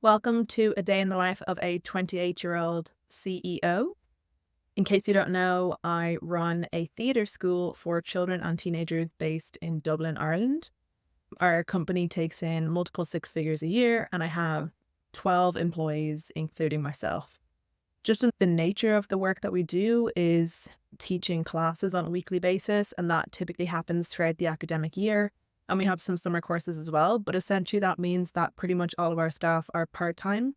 Welcome to a day in the life of a 28-year-old CEO. In case you don't know, I run a theatre school for children and teenagers based in Dublin, Ireland. Our company takes in multiple six figures a year, and I have 12 employees, including myself. Just the nature of the work that we do is teaching classes on a weekly basis, and that typically happens throughout the academic year. And we have some summer courses as well, but essentially that means that pretty much all of our staff are part-time.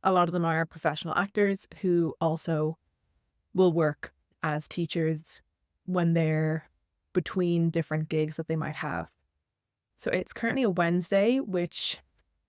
A lot of them are professional actors who also will work as teachers when they're between different gigs that they might have. So it's currently a Wednesday, which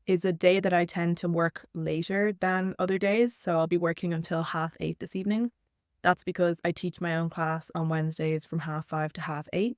is a day that I tend to work later than other days. So I'll be working until 8:30 this evening. That's because I teach my own class on Wednesdays from 5:30 to 8:30.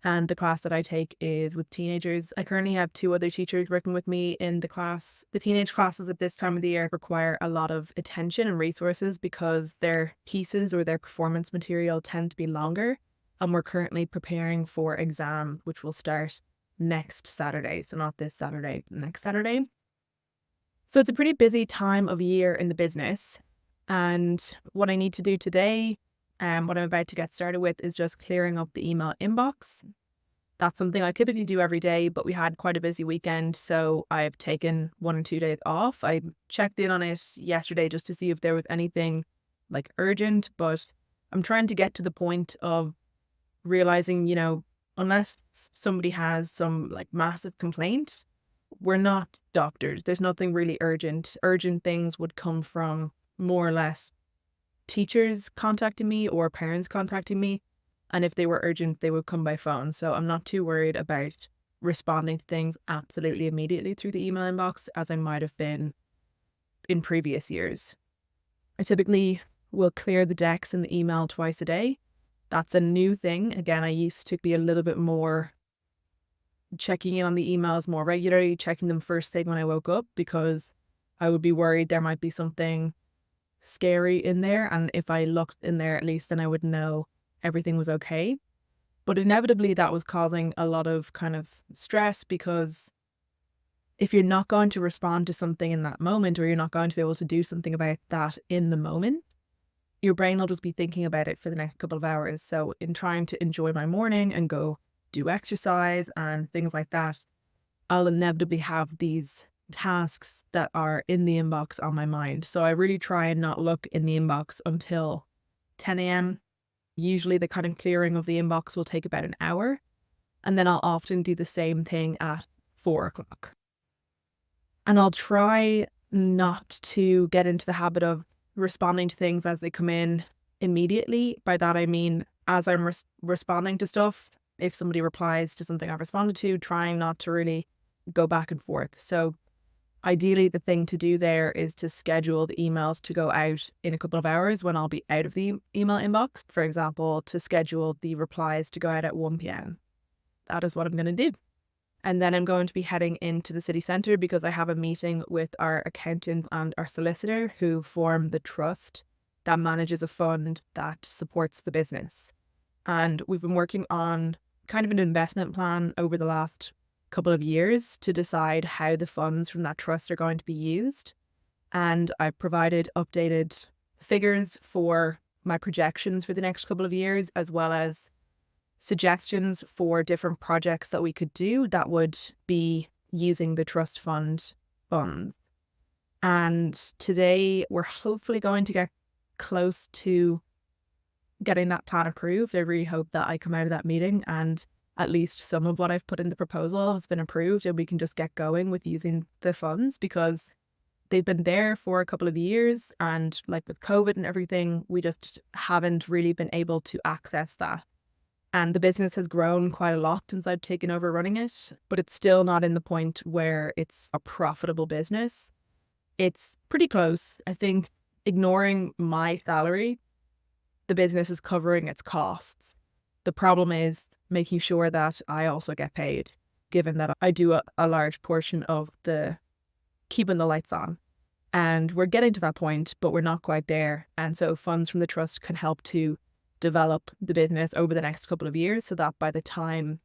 And the class that I take is with teenagers. I currently have two other teachers working with me in the class. The teenage classes at this time of the year require a lot of attention and resources because their pieces or their performance material tend to be longer. And we're currently preparing for exam, which will start next Saturday. So not this Saturday, next Saturday. So it's a pretty busy time of year in the business. And what I need to do today, what I'm about to get started with, is just clearing up the email inbox. That's something I typically do every day, but we had quite a busy weekend, so I've taken 1 or 2 days off. I checked in on it yesterday just to see if there was anything like urgent, but I'm trying to get to the point of realizing, unless somebody has some like massive complaint, we're not doctors. There's nothing really urgent. Urgent things would come from more or less teachers contacting me or parents contacting me. And if they were urgent, they would come by phone. So I'm not too worried about responding to things absolutely immediately through the email inbox as I might have been in previous years. I typically will clear the decks in the email twice a day. That's a new thing. Again, I used to be a little bit more checking in on the emails more regularly, checking them first thing when I woke up because I would be worried there might be something scary in there. And if I looked in there, at least then I would know everything was okay. But inevitably that was causing a lot of kind of stress because if you're not going to respond to something in that moment, or you're not going to be able to do something about that in the moment, your brain will just be thinking about it for the next couple of hours. So in trying to enjoy my morning and go do exercise and things like that, I'll inevitably have these tasks that are in the inbox on my mind. So I really try and not look in the inbox until 10 a.m. Usually the kind of clearing of the inbox will take about an hour. And then I'll often do the same thing at 4 o'clock. And I'll try not to get into the habit of responding to things as they come in immediately. By that, I mean, as I'm responding to stuff, if somebody replies to something I've responded to, trying not to really go back and forth. So ideally, the thing to do there is to schedule the emails to go out in a couple of hours when I'll be out of the email inbox. For example, to schedule the replies to go out at 1 p.m. That is what I'm going to do. And then I'm going to be heading into the city centre because I have a meeting with our accountant and our solicitor who form the trust that manages a fund that supports the business. And we've been working on kind of an investment plan over the last couple of years to decide how the funds from that trust are going to be used. And I provided updated figures for my projections for the next couple of years, as well as suggestions for different projects that we could do that would be using the trust fund funds. And today we're hopefully going to get close to getting that plan approved. I really hope that I come out of that meeting and at least some of what I've put in the proposal has been approved and we can just get going with using the funds, because they've been there for a couple of years, and like with COVID and everything, we just haven't really been able to access that. And the business has grown quite a lot since I've taken over running it, but it's still not in the point where it's a profitable business. It's pretty close. I think ignoring my salary, the business is covering its costs. The problem is making sure that I also get paid, given that I do a large portion of the keeping the lights on. And we're getting to that point, but we're not quite there. And so funds from the trust can help to develop the business over the next couple of years so that by the time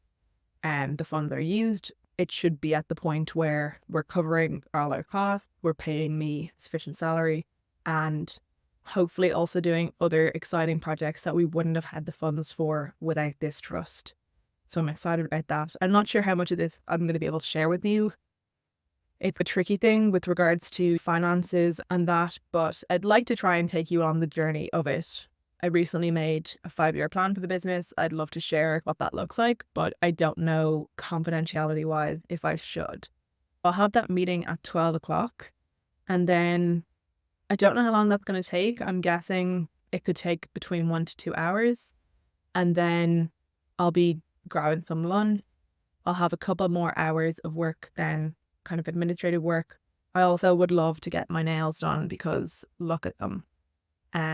the funds are used, it should be at the point where we're covering all our costs, we're paying me sufficient salary, and hopefully also doing other exciting projects that we wouldn't have had the funds for without this trust. So I'm excited about that. I'm not sure how much of this I'm going to be able to share with you. It's a tricky thing with regards to finances and that, but I'd like to try and take you on the journey of it. I recently made a 5-year plan for the business. I'd love to share what that looks like, but I don't know confidentiality wise if I should. I'll have that meeting at 12 o'clock, and then I don't know how long that's going to take. I'm guessing it could take between 1 to 2 hours, and then I'll be grabbing some lunch. I'll have a couple more hours of work then, kind of administrative work. I also would love to get my nails done because look at them.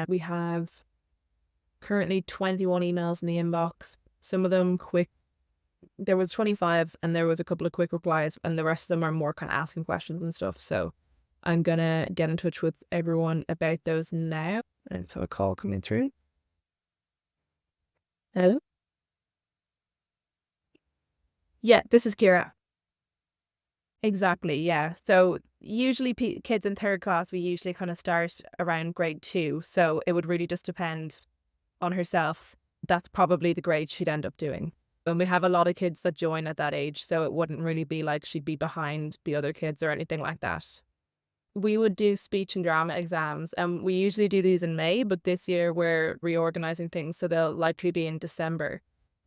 We have currently 21 emails in the inbox. Some of them quick. There was 25 and there was a couple of quick replies, and the rest of them are more kind of asking questions and stuff. So I'm going to get in touch with everyone about those now. And so a call coming through. Hello? Yeah, this is Ciara. Exactly, yeah. So usually kids in third class, we usually kind of start around grade 2. So it would really just depend on herself. That's probably the grade she'd end up doing. And we have a lot of kids that join at that age, so it wouldn't really be like she'd be behind the other kids or anything like that. We would do speech and drama exams, and we usually do these in May, but this year we're reorganizing things, so they'll likely be in December.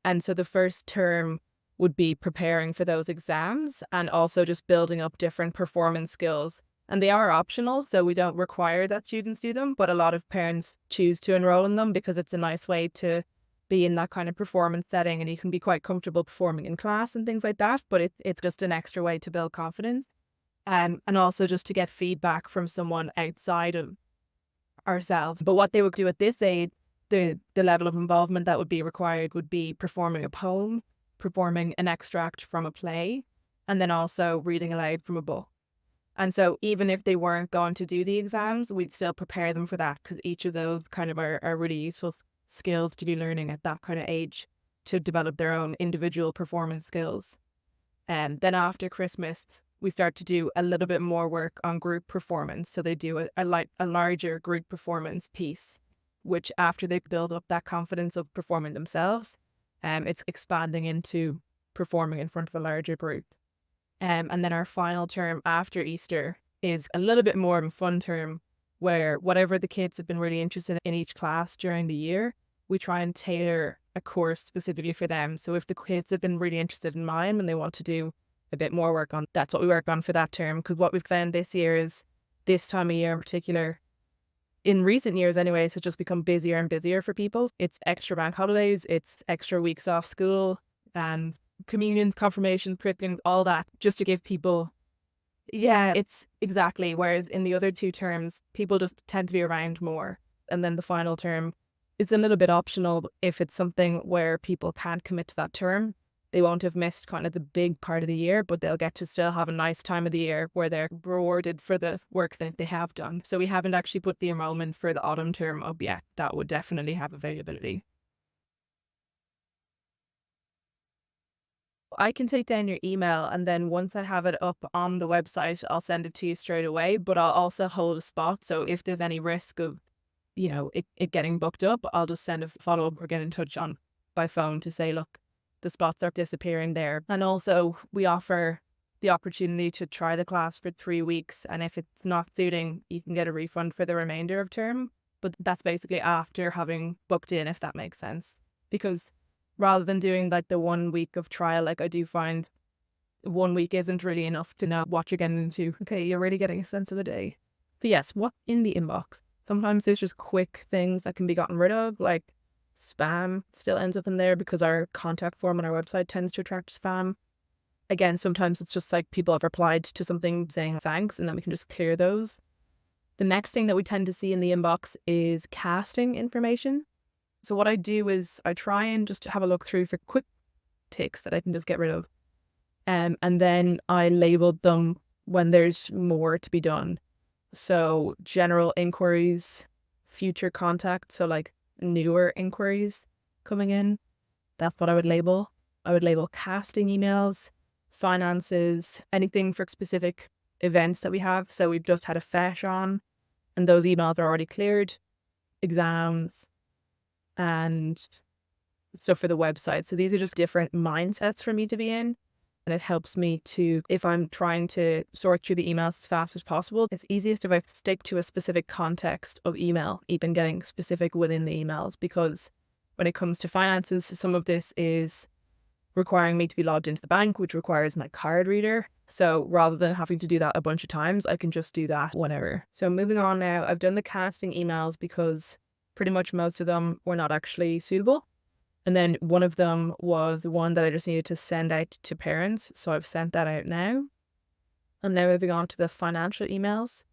And so the first term would be preparing for those exams and also just building up different performance skills. And they are optional, so we don't require that students do them, but a lot of parents choose to enroll in them because it's a nice way to be in that kind of performance setting, and you can be quite comfortable performing in class and things like that, but it's just an extra way to build confidence. And also just to get feedback from someone outside of ourselves. But what they would do at this age, the level of involvement that would be required would be performing a poem, performing an extract from a play, and then also reading aloud from a book. And so even if they weren't going to do the exams, we'd still prepare them for that, because each of those kind of are really useful skills to be learning at that kind of age to develop their own individual performance skills. And then after Christmas, we start to do a little bit more work on group performance. So they do a larger group performance piece, which after they build up that confidence of performing themselves, it's expanding into performing in front of a larger group. And then our final term after Easter is a little bit more of a fun term where whatever the kids have been really interested in each class during the year, we try and tailor a course specifically for them. So if the kids have been really interested in mime and they want to do a bit more work on, that's what we work on for that term. Because what we've found this year is, this time of year in particular, in recent years anyways, has just become busier and busier for people. It's extra bank holidays, it's extra weeks off school, and communions, confirmations, curriculum, all that, just to give people, yeah, it's exactly. Whereas in the other two terms, people just tend to be around more. And then the final term, it's a little bit optional. If it's something where people can't commit to that term, they won't have missed kind of the big part of the year, but they'll get to still have a nice time of the year where they're rewarded for the work that they have done. So we haven't actually put the enrollment for the autumn term up yet. That would definitely have availability. I can take down your email, and then once I have it up on the website, I'll send it to you straight away, but I'll also hold a spot. So if there's any risk of, it getting booked up, I'll just send a follow-up or get in touch on by phone to say, look, the spots are disappearing there. And also we offer the opportunity to try the class for 3 weeks. And if it's not suiting, you can get a refund for the remainder of term. But that's basically after having booked in, if that makes sense. Because rather than doing like the 1 week of trial, like I do find 1 week isn't really enough to know what you're getting into. Okay, you're really getting a sense of the day. But yes, what's in the inbox? Sometimes there's just quick things that can be gotten rid of, like spam still ends up in there because our contact form on our website tends to attract spam. Again, sometimes it's just like people have replied to something saying thanks, and then we can just clear those. The next thing that we tend to see in the inbox is casting information. So what I do is I try and just have a look through for quick ticks that I can just get rid of. And then I label them when there's more to be done. So general inquiries, future contact, so like newer inquiries coming in. That's what I would label. I would label casting emails. finances, anything for specific events that we have. So we've just had a FET on, and those emails are already cleared, exams, and stuff for the website. So these are just different mindsets for me to be in. And it helps me to, if I'm trying to sort through the emails as fast as possible, it's easiest if I stick to a specific context of email, even getting specific within the emails. Because when it comes to finances, some of this is requiring me to be logged into the bank, which requires my card reader. So rather than having to do that a bunch of times, I can just do that whenever. So moving on now, I've done the casting emails because pretty much most of them were not actually suitable. And then one of them was the one that I just needed to send out to parents. So I've sent that out now. I'm now moving on to the financial emails.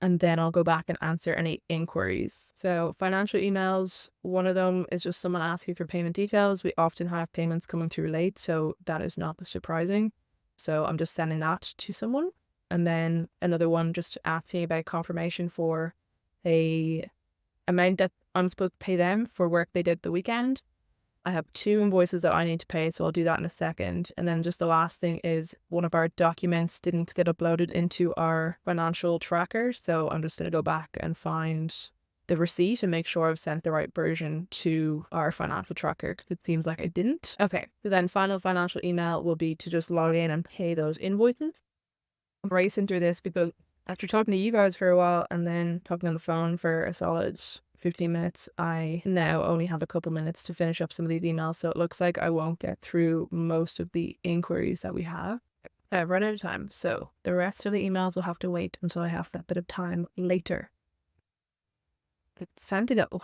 And then I'll go back and answer any inquiries. So financial emails, one of them is just someone asking for payment details. We often have payments coming through late, so that is not surprising. So I'm just sending that to someone. And then another one just asking about confirmation for a amount that I'm supposed to pay them for work they did the weekend. I have 2 invoices that I need to pay, so I'll do that in a second. And then just the last thing is one of our documents didn't get uploaded into our financial tracker. So I'm just going to go back and find the receipt and make sure I've sent the right version to our financial tracker, because it seems like I didn't. Okay, so then final financial email will be to just log in and pay those invoices. I'm racing through this because after talking to you guys for a while and then talking on the phone for a solid 15 minutes, I now only have a couple minutes to finish up some of these emails, so it looks like I won't get through most of the inquiries that we have. I've run out of time, so the rest of the emails will have to wait until I have that bit of time later. It's time to go.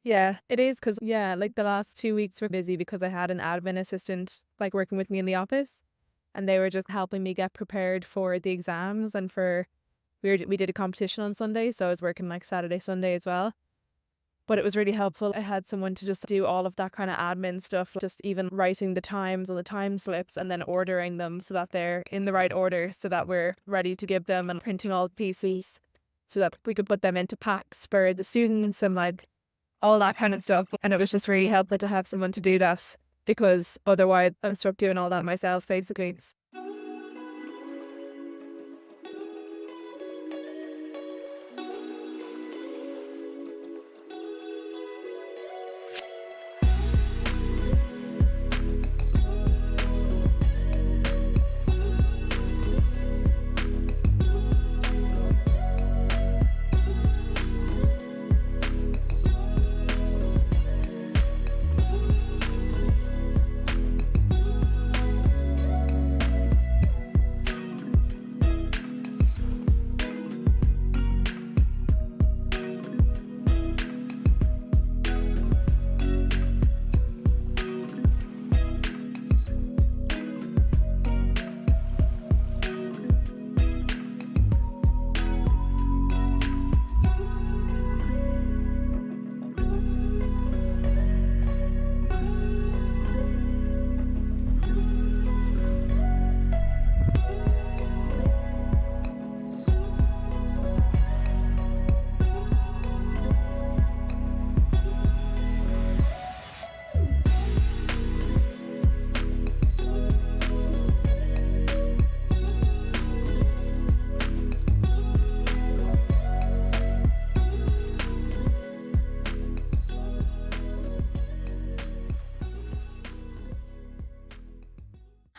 Yeah, it is because, yeah, like the last 2 weeks were busy because I had an admin assistant like working with me in the office, and they were just helping me get prepared for the exams and for we did a competition on Sunday, so I was working like Saturday, Sunday as well. But it was really helpful. I had someone to just do all of that kind of admin stuff, just even writing the times on the time slips and then ordering them so that they're in the right order so that we're ready to give them, and printing all the pieces so that we could put them into packs for the students and like all that kind of stuff. And it was just really helpful to have someone to do that, because otherwise I'm stuck doing all that myself, basically.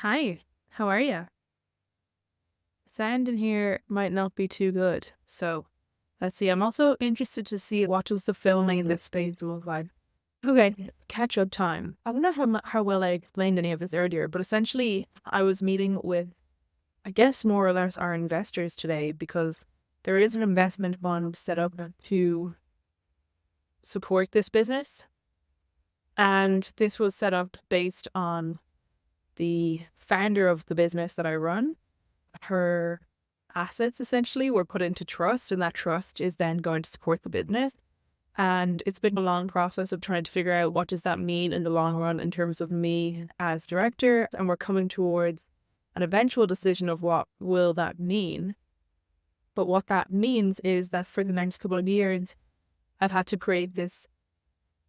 Hi, how are you? Sound in here might not be too good, so let's see. I'm also interested to see what does the filming in this space look like. Okay, catch up time. I don't know how well I explained any of this earlier, but essentially, I was meeting with, I guess, more or less our investors today because there is an investment fund set up to support this business, and this was set up based on the founder of the business that I run. Her assets essentially were put into trust, and that trust is then going to support the business. And it's been a long process of trying to figure out what does that mean in the long run in terms of me as director. And we're coming towards an eventual decision of what will that mean. But what that means is that for the next couple of years, I've had to create this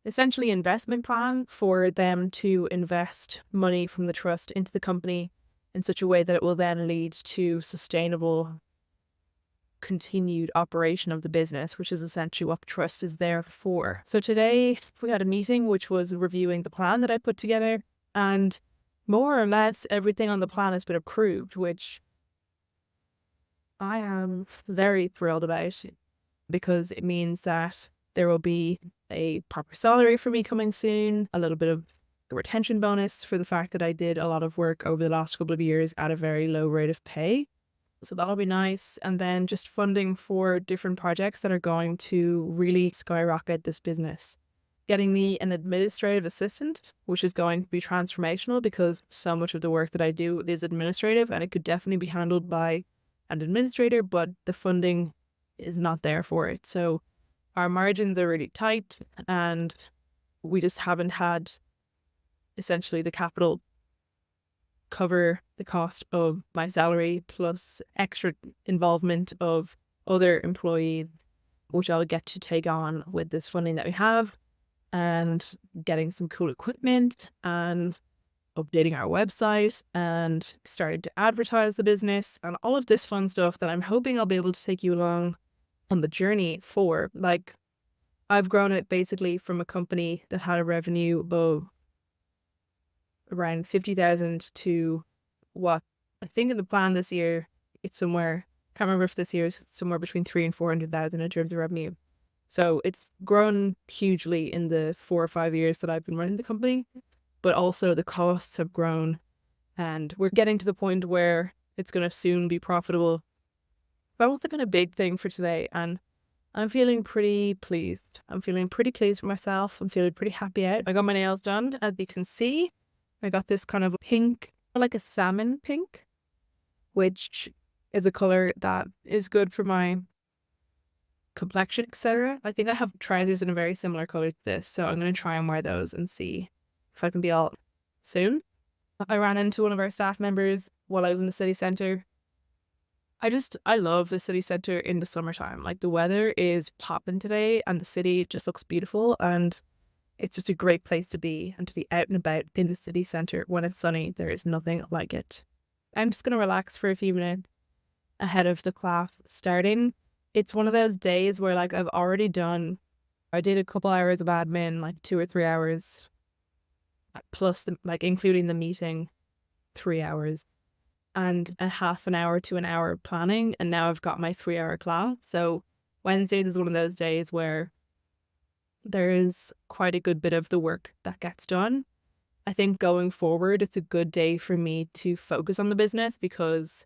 essentially investment plan for them to invest money from the trust into the company in such a way that it will then lead to sustainable continued operation of the business, which is essentially what trust is there for. So today we had a meeting which was reviewing the plan that I put together, and more or less everything on the plan has been approved, which I am very thrilled about because it means that there will be a proper salary for me coming soon, a little bit of a retention bonus for the fact that I did a lot of work over the last couple of years at a very low rate of pay. So that'll be nice. And then just funding for different projects that are going to really skyrocket this business. Getting me an administrative assistant, which is going to be transformational because so much of the work that I do is administrative and it could definitely be handled by an administrator, but the funding is not there for it. So our margins are really tight and we just haven't had essentially the capital cover the cost of my salary plus extra involvement of other employees, which I'll get to take on with this funding that we have, and getting some cool equipment and updating our website and started to advertise the business and all of this fun stuff that I'm hoping I'll be able to take you along on the journey for. Like, I've grown it basically from a company that had a revenue of around 50,000 to what I think in the plan this year, it's somewhere, can't remember if this year is somewhere between 3 and 400,000 in terms of revenue. So it's grown hugely in the 4 or 5 years that I've been running the company, but also the costs have grown and we're getting to the point where it's going to soon be profitable. That was the kind of big thing for today, and I'm feeling pretty pleased. I'm feeling pretty pleased with myself. I'm feeling pretty happy out. I got my nails done, as you can see. I got this kind of pink, like a salmon pink, which is a color that is good for my complexion, etc. I think I have trousers in a very similar color to this, so I'm going to try and wear those and see if I can be all soon. I ran into one of our staff members while I was in the city centre. I love the city centre in the summertime. Like, the weather is popping today and the city just looks beautiful and it's just a great place to be, and to be out and about in the city centre when it's sunny. There is nothing like it. I'm just going to relax for a few minutes ahead of the class starting. It's one of those days where, like, I did a couple hours of admin, like 2 or 3 hours, plus including the meeting, 3 hours, and a half an hour to an hour planning. And now I've got my 3-hour class. So Wednesday is one of those days where there is quite a good bit of the work that gets done. I think going forward, it's a good day for me to focus on the business because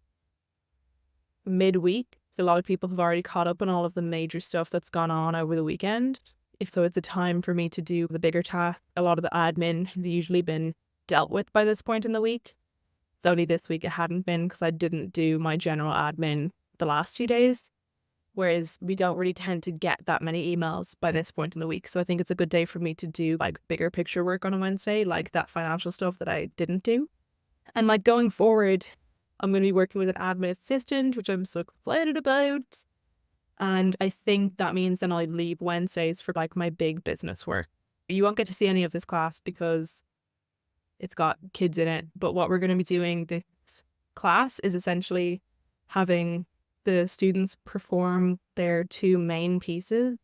midweek, a lot of people have already caught up on all of the major stuff that's gone on over the weekend. So it's a time for me to do the bigger tasks. A lot of the admin has usually been dealt with by this point in the week. It's only this week it hadn't been because I didn't do my general admin the last 2 days. Whereas we don't really tend to get that many emails by this point in the week. So I think it's a good day for me to do like bigger picture work on a Wednesday, like that financial stuff that I didn't do. And like going forward, I'm going to be working with an admin assistant, which I'm so excited about. And I think that means then I'll leave Wednesdays for like my big business work. You won't get to see any of this class because it's got kids in it. But what we're going to be doing this class is essentially having the students perform their 2 main pieces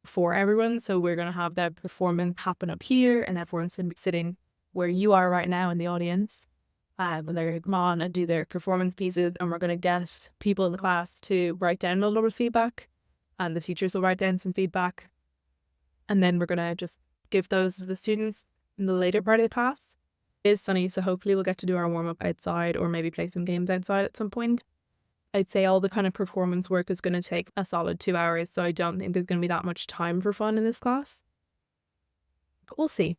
for everyone. So we're going to have that performance happen up here and everyone's going to be sitting where you are right now in the audience. And they're going to come on and do their performance pieces, and we're going to get people in the class to write down a little bit of feedback, and the teachers will write down some feedback, and then we're going to just give those to the students in the later part of the class. It is sunny, so hopefully we'll get to do our warm-up outside or maybe play some games outside at some point. I'd say all the kind of performance work is going to take a solid 2 hours, so I don't think there's going to be that much time for fun in this class. But we'll see.